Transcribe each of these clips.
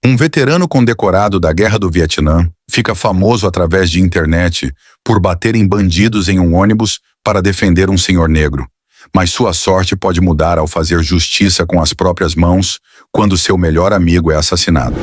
Um veterano condecorado da Guerra do Vietnã fica famoso através de internet por bater em bandidos em um ônibus para defender um senhor negro. Mas sua sorte pode mudar ao fazer justiça com as próprias mãos quando seu melhor amigo é assassinado.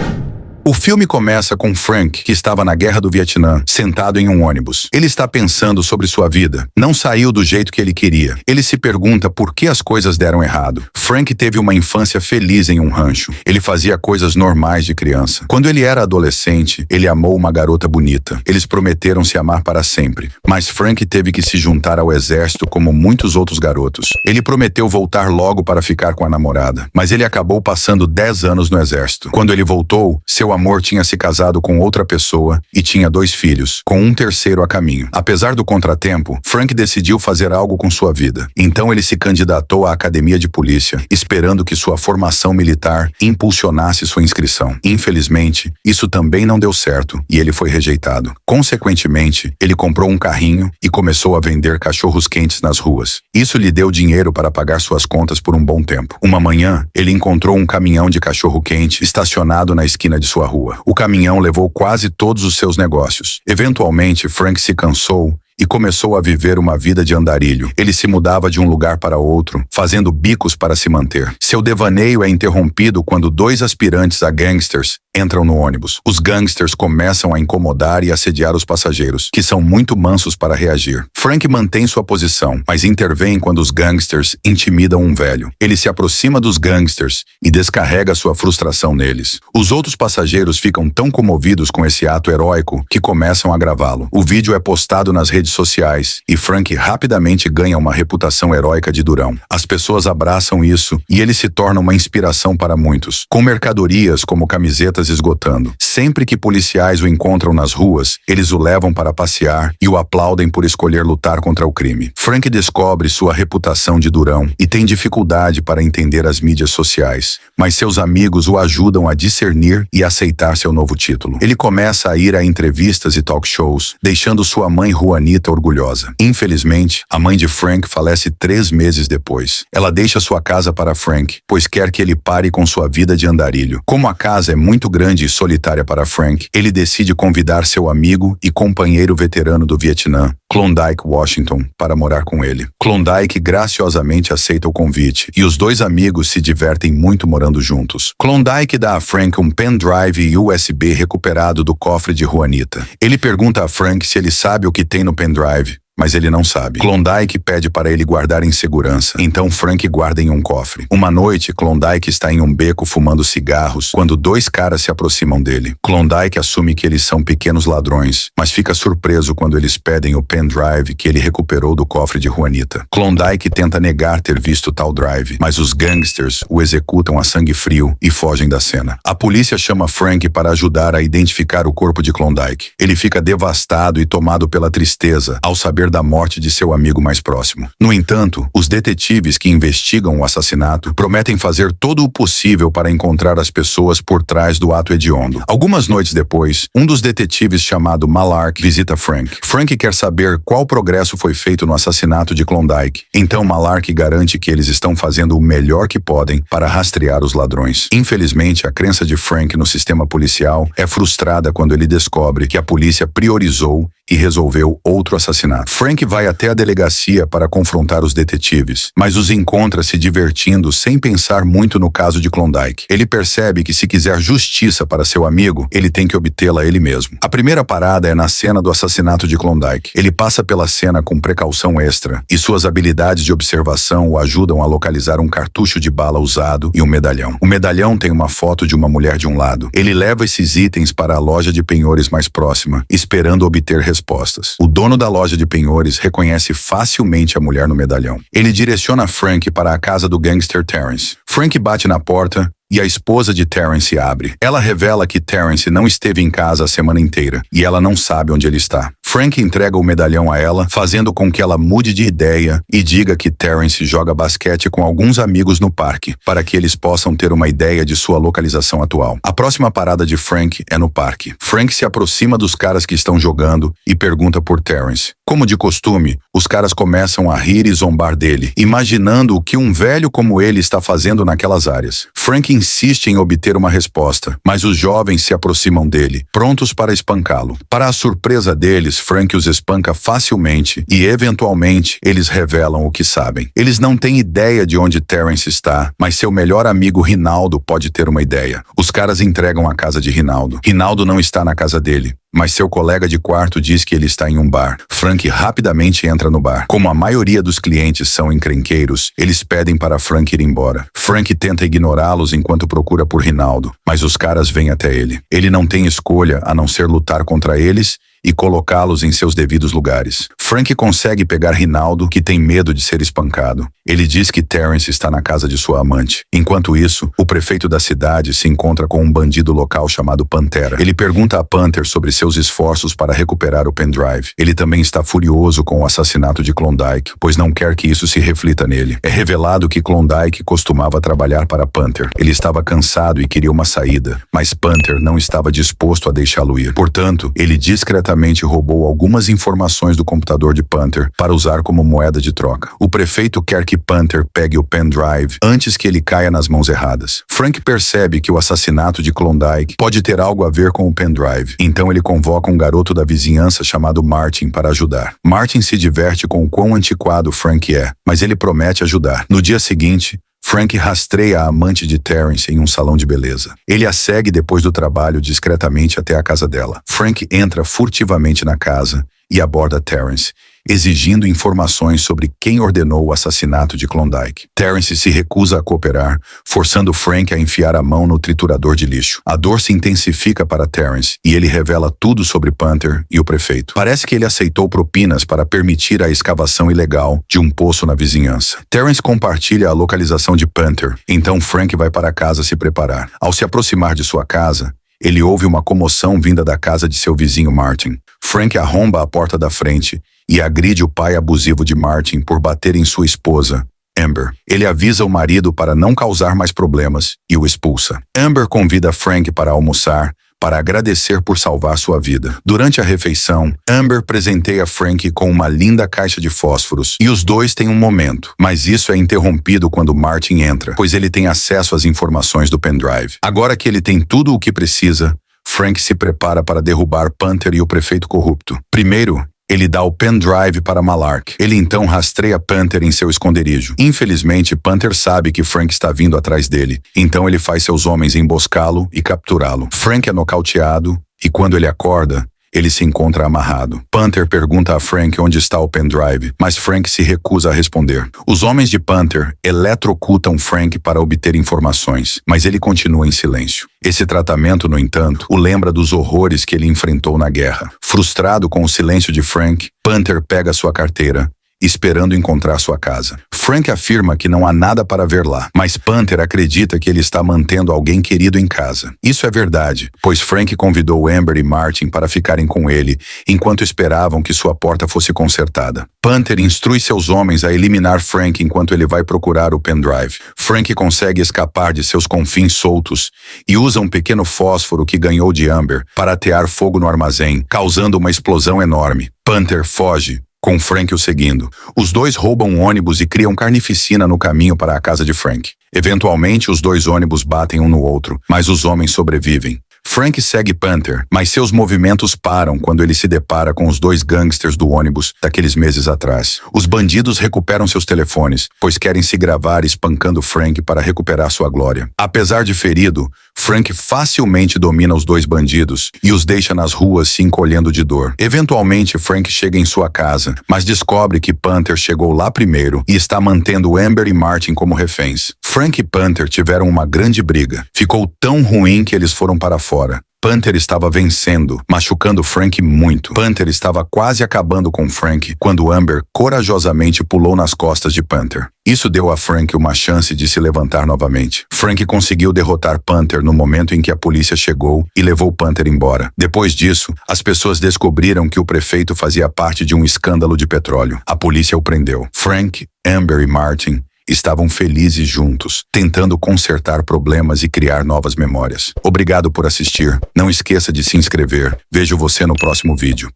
O filme começa com Frank, que estava na Guerra do Vietnã, sentado em um ônibus. Ele está pensando sobre sua vida. Não saiu do jeito que ele queria. Ele se pergunta por que as coisas deram errado. Frank teve uma infância feliz em um rancho. Ele fazia coisas normais de criança. Quando ele era adolescente, ele amou uma garota bonita. Eles prometeram se amar para sempre. Mas Frank teve que se juntar ao exército como muitos outros garotos. Ele prometeu voltar logo para ficar com a namorada. Mas ele acabou passando 10 anos no exército. Quando ele voltou, seu amor tinha se casado com outra pessoa e tinha 2 filhos, com um terceiro a caminho. Apesar do contratempo, Frank decidiu fazer algo com sua vida. Então ele se candidatou à academia de polícia, esperando que sua formação militar impulsionasse sua inscrição. Infelizmente, isso também não deu certo e ele foi rejeitado. Consequentemente, ele comprou um carrinho e começou a vender cachorros quentes nas ruas. Isso lhe deu dinheiro para pagar suas contas por um bom tempo. Uma manhã, ele encontrou um caminhão de cachorro quente estacionado na esquina de sua rua. O caminhão levou quase todos os seus negócios. Eventualmente, Frank se cansou e começou a viver uma vida de andarilho. Ele se mudava de um lugar para outro, fazendo bicos para se manter. Seu devaneio é interrompido quando 2 aspirantes a gangsters entram no ônibus. Os gangsters começam a incomodar e assediar os passageiros, que são muito mansos para reagir. Frank mantém sua posição, mas intervém quando os gangsters intimidam um velho. Ele se aproxima dos gangsters e descarrega sua frustração neles. Os outros passageiros ficam tão comovidos com esse ato heróico que começam a gravá-lo. O vídeo é postado nas redes sociais e Frank rapidamente ganha uma reputação heróica de durão. As pessoas abraçam isso e ele se torna uma inspiração para muitos, com mercadorias como camisetas esgotando. Sempre que policiais o encontram nas ruas, eles o levam para passear e o aplaudem por escolher lutar contra o crime. Frank descobre sua reputação de durão e tem dificuldade para entender as mídias sociais, mas seus amigos o ajudam a discernir e aceitar seu novo título. Ele começa a ir a entrevistas e talk shows, deixando sua mãe Juanita orgulhosa. Infelizmente, a mãe de Frank falece 3 meses depois. Ela deixa sua casa para Frank, pois quer que ele pare com sua vida de andarilho. Como a casa é muito grande e solitária para Frank, ele decide convidar seu amigo e companheiro veterano do Vietnã, Klondike Washington, para morar com ele. Klondike graciosamente aceita o convite e os 2 amigos se divertem muito morando juntos. Klondike dá a Frank um pendrive USB recuperado do cofre de Juanita. Ele pergunta a Frank se ele sabe o que tem no pendrive, mas ele não sabe. Klondike pede para ele guardar em segurança, então Frank guarda em um cofre. Uma noite, Klondike está em um beco fumando cigarros quando 2 caras se aproximam dele. Klondike assume que eles são pequenos ladrões, mas fica surpreso quando eles pedem o pendrive que ele recuperou do cofre de Juanita. Klondike tenta negar ter visto tal drive, mas os gangsters o executam a sangue frio e fogem da cena. A polícia chama Frank para ajudar a identificar o corpo de Klondike. Ele fica devastado e tomado pela tristeza ao saber da morte de seu amigo mais próximo. No entanto, os detetives que investigam o assassinato prometem fazer todo o possível para encontrar as pessoas por trás do ato hediondo. Algumas noites depois, um dos detetives chamado Malark visita Frank. Frank quer saber qual progresso foi feito no assassinato de Klondike. Então Malark garante que eles estão fazendo o melhor que podem para rastrear os ladrões. Infelizmente, a crença de Frank no sistema policial é frustrada quando ele descobre que a polícia priorizou e resolveu outro assassinato. Frank vai até a delegacia para confrontar os detetives, mas os encontra se divertindo sem pensar muito no caso de Klondike. Ele percebe que se quiser justiça para seu amigo, ele tem que obtê-la ele mesmo. A primeira parada é na cena do assassinato de Klondike. Ele passa pela cena com precaução extra, e suas habilidades de observação o ajudam a localizar um cartucho de bala usado e um medalhão. O medalhão tem uma foto de uma mulher de um lado. Ele leva esses itens para a loja de penhores mais próxima, esperando obter respostas. O dono da loja de penhores reconhece facilmente a mulher no medalhão. Ele direciona Frank para a casa do gangster Terrence. Frank bate na porta e a esposa de Terrence abre. Ela revela que Terrence não esteve em casa a semana inteira e ela não sabe onde ele está. Frank entrega o medalhão a ela, fazendo com que ela mude de ideia e diga que Terrence joga basquete com alguns amigos no parque, para que eles possam ter uma ideia de sua localização atual. A próxima parada de Frank é no parque. Frank se aproxima dos caras que estão jogando e pergunta por Terrence. Como de costume, os caras começam a rir e zombar dele, imaginando o que um velho como ele está fazendo naquelas áreas. Frank insiste em obter uma resposta, mas os jovens se aproximam dele, prontos para espancá-lo. Para a surpresa deles, Frank os espanca facilmente e, eventualmente, eles revelam o que sabem. Eles não têm ideia de onde Terrence está, mas seu melhor amigo Rinaldo pode ter uma ideia. Os caras entregam a casa de Rinaldo. Rinaldo não está na casa dele, mas seu colega de quarto diz que ele está em um bar. Frank rapidamente entra no bar. Como a maioria dos clientes são encrenqueiros, eles pedem para Frank ir embora. Frank tenta ignorá-los enquanto procura por Rinaldo, mas os caras vêm até ele. Ele não tem escolha a não ser lutar contra eles e colocá-los em seus devidos lugares. Frank consegue pegar Rinaldo, que tem medo de ser espancado. Ele diz que Terrence está na casa de sua amante. Enquanto isso, o prefeito da cidade se encontra com um bandido local chamado Pantera. Ele pergunta a Panther sobre seus esforços para recuperar o pendrive. Ele também está furioso com o assassinato de Klondike, pois não quer que isso se reflita nele. É revelado que Klondike costumava trabalhar para Panther. Ele estava cansado e queria uma saída, mas Panther não estava disposto a deixá-lo ir. Portanto, ele discretamente roubou algumas informações do computador de Panther para usar como moeda de troca. O prefeito quer que Panther pegue o pendrive antes que ele caia nas mãos erradas. Frank percebe que o assassinato de Klondike pode ter algo a ver com o pendrive, então ele convoca um garoto da vizinhança chamado Martin para ajudar. Martin se diverte com o quão antiquado Frank é, mas ele promete ajudar. No dia seguinte, Frank rastreia a amante de Terrence em um salão de beleza. Ele a segue depois do trabalho discretamente até a casa dela. Frank entra furtivamente na casa e aborda Terrence, exigindo informações sobre quem ordenou o assassinato de Klondike. Terrence se recusa a cooperar, forçando Frank a enfiar a mão no triturador de lixo. A dor se intensifica para Terrence e ele revela tudo sobre Panther e o prefeito. Parece que ele aceitou propinas para permitir a escavação ilegal de um poço na vizinhança. Terrence compartilha a localização de Panther, então Frank vai para casa se preparar. Ao se aproximar de sua casa, ele ouve uma comoção vinda da casa de seu vizinho Martin. Frank arromba a porta da frente e agride o pai abusivo de Martin por bater em sua esposa, Amber. Ele avisa o marido para não causar mais problemas e o expulsa. Amber convida Frank para almoçar, para agradecer por salvar sua vida. Durante a refeição, Amber presenteia Frank com uma linda caixa de fósforos e os dois têm um momento, mas isso é interrompido quando Martin entra, pois ele tem acesso às informações do pendrive. Agora que ele tem tudo o que precisa, Frank se prepara para derrubar Panther e o prefeito corrupto. Primeiro, ele dá o pendrive para Malark. Ele então rastreia Panther em seu esconderijo. Infelizmente, Panther sabe que Frank está vindo atrás dele, então ele faz seus homens emboscá-lo e capturá-lo. Frank é nocauteado e quando ele acorda, ele se encontra amarrado. Panther pergunta a Frank onde está o pendrive, mas Frank se recusa a responder. Os homens de Panther eletrocutam Frank para obter informações, mas ele continua em silêncio. Esse tratamento, no entanto, o lembra dos horrores que ele enfrentou na guerra. Frustrado com o silêncio de Frank, Panther pega sua carteira, esperando encontrar sua casa. Frank afirma que não há nada para ver lá, mas Panther acredita que ele está mantendo alguém querido em casa. Isso é verdade, pois Frank convidou Amber e Martin para ficarem com ele, enquanto esperavam que sua porta fosse consertada. Panther instrui seus homens a eliminar Frank enquanto ele vai procurar o pendrive. Frank consegue escapar de seus confins soltos e usa um pequeno fósforo que ganhou de Amber para atear fogo no armazém, causando uma explosão enorme. Panther foge, com Frank o seguindo. Os dois roubam um ônibus e criam carnificina no caminho para a casa de Frank. Eventualmente, os dois ônibus batem um no outro, mas os homens sobrevivem. Frank segue Panther, mas seus movimentos param quando ele se depara com os dois gangsters do ônibus daqueles meses atrás. Os bandidos recuperam seus telefones, pois querem se gravar espancando Frank para recuperar sua glória. Apesar de ferido, Frank facilmente domina os dois bandidos e os deixa nas ruas se encolhendo de dor. Eventualmente, Frank chega em sua casa, mas descobre que Panther chegou lá primeiro e está mantendo Amber e Martin como reféns. Frank e Panther tiveram uma grande briga. Ficou tão ruim que eles foram para fora. Panther estava vencendo, machucando Frank muito. Panther estava quase acabando com Frank quando Amber corajosamente pulou nas costas de Panther. Isso deu a Frank uma chance de se levantar novamente. Frank conseguiu derrotar Panther no momento em que a polícia chegou e levou Panther embora. Depois disso, as pessoas descobriram que o prefeito fazia parte de um escândalo de petróleo. A polícia o prendeu. Frank, Amber e Martin estavam felizes juntos, tentando consertar problemas e criar novas memórias. Obrigado por assistir. Não esqueça de se inscrever. Vejo você no próximo vídeo.